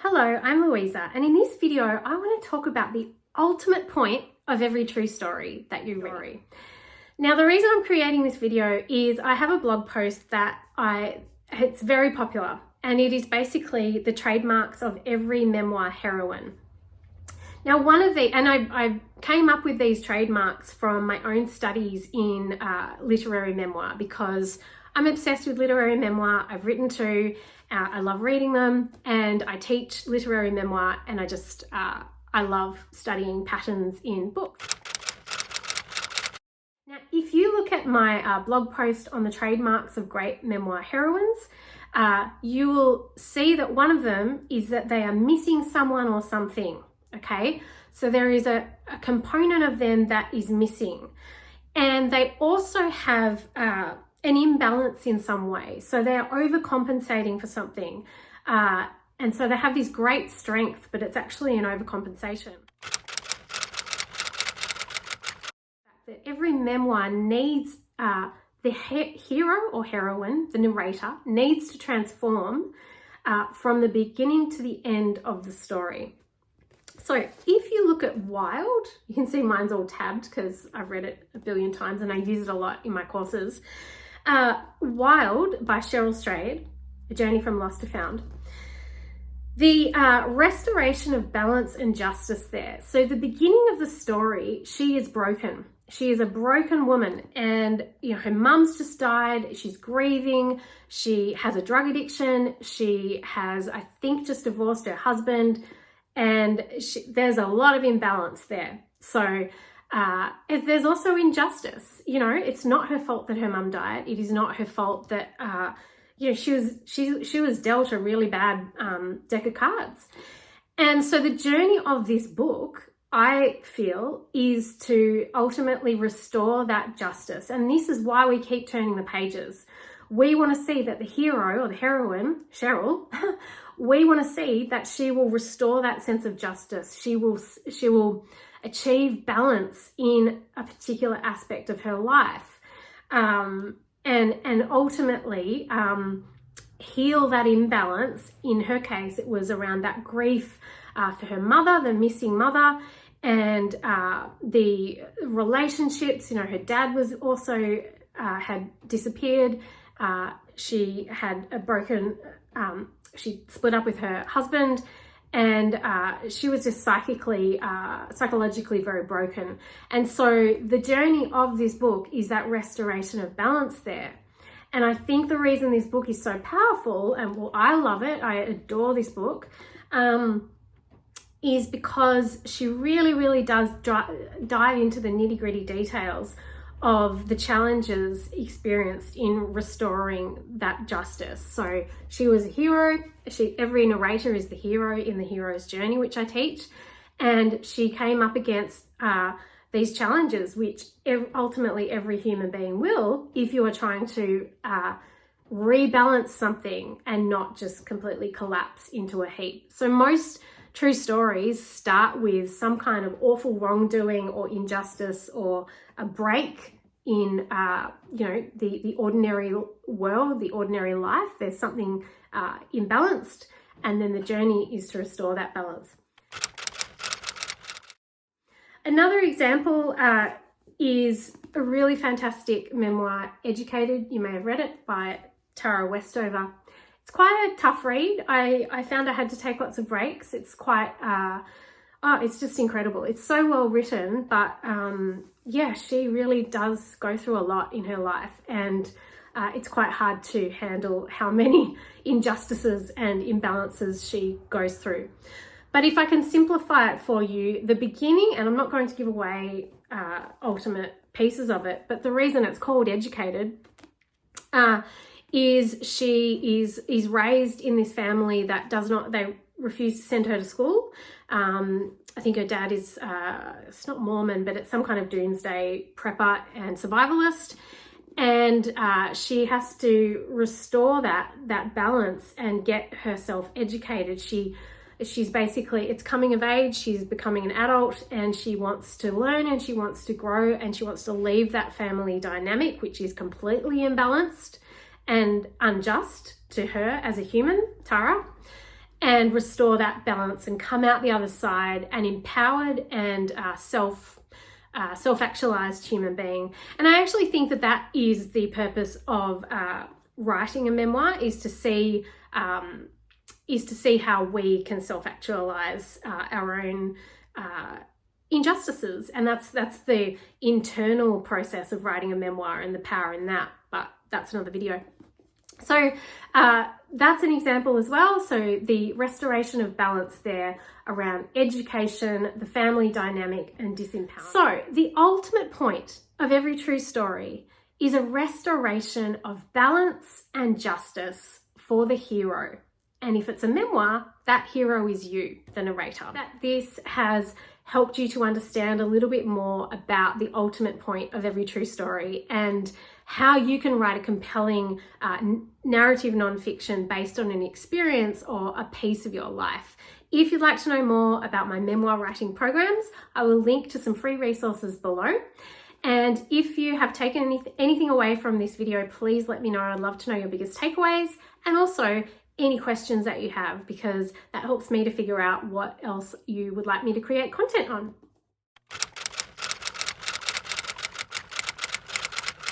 Hello, I'm Louisa, and in this video I want to talk about the ultimate point of every true story that you read. Now, the reason I'm creating this video is I have a blog post that it's very popular, and it is basically the trademarks of every memoir heroine. Now, I came up with these trademarks from my own studies in literary memoir because I'm obsessed with literary memoir. I've written two. I love reading them, and I teach literary memoir, and I love studying patterns in books. Now, if you look at my blog post on the trademarks of great memoir heroines, you will see that one of them is that they are missing someone or something, okay? So there is a component of them that is missing. And they also have an imbalance in some way. So they're overcompensating for something. And so they have this great strength, but it's actually an overcompensation. That every memoir needs, the hero or heroine, the narrator, needs to transform from the beginning to the end of the story. So if you look at Wild, you can see mine's all tabbed because I've read it a billion times and I use it a lot in my courses. Wild by Cheryl, A Journey from Lost to Found. The restoration of balance and justice there. So the beginning of the story, she is broken. She is a broken woman, and her mum's just died. She's grieving. She has a drug addiction. She has, I think, just divorced her husband, and there's a lot of imbalance there. So there's also injustice. It's not her fault that her mum died. It is not her fault that she was dealt a really bad deck of cards. And so the journey of this book, I feel, is to ultimately restore that justice. And this is why we keep turning the pages. We want to see that the hero or the heroine, Cheryl, we want to see that she will restore that sense of justice. She will achieve balance in a particular aspect of her life, and ultimately heal that imbalance. In her case, it was around that grief for her mother, the missing mother, and the relationships. Her dad was also had disappeared. She had a broken. She split up with her husband. And she was just psychologically very broken. And so the journey of this book is that restoration of balance there. And I think the reason this book is so powerful, and I love it, I adore this book, is because she really, really does dive into the nitty-gritty details of the challenges experienced in restoring that justice. So she was a hero. Every narrator is the hero in the hero's journey, which I teach. And she came up against these challenges, which ultimately every human being will, if you are trying to rebalance something and not just completely collapse into a heap. So most true stories start with some kind of awful wrongdoing or injustice or a break in the ordinary world, the ordinary life. There's something imbalanced, and then the journey is to restore that balance. Another example is a really fantastic memoir, Educated. You may have read it, by Westover. It's quite a tough read. I found I had to take lots of breaks. It's quite it's just incredible. It's so well written, but she really does go through a lot in her life, and it's quite hard to handle how many injustices and imbalances she goes through. But if I can simplify it for you, the beginning, and I'm not going to give away ultimate pieces of it, but the reason it's called Educated is she is raised in this family that they refuse to send her to school. I think her dad is, it's not Mormon, but it's some kind of doomsday prepper and survivalist. And she has to restore that balance and get herself educated. She's basically, it's coming of age, she's becoming an adult, and she wants to learn and she wants to grow and she wants to leave that family dynamic, which is completely imbalanced and unjust to her as a human, Tara. and restore that balance and come out the other side an empowered and self-actualized human being. And I actually think that that is the purpose of writing a memoir, is to see how we can self-actualize our own injustices. And that's the internal process of writing a memoir and the power in that, but that's another video. So that's an example as well. So the restoration of balance there around education, the family dynamic, and disempowerment. So the ultimate point of every true story is a restoration of balance and justice for the hero. And if it's a memoir, that hero is you, the narrator. That this has helped you to understand a little bit more about the ultimate point of every true story and how you can write a compelling narrative nonfiction based on an experience or a piece of your life. If you'd like to know more about my memoir writing programs, I will link to some free resources below. And if you have taken anything away from this video, please let me know. I'd love to know your biggest takeaways, and also any questions that you have, because that helps me to figure out what else you would like me to create content on.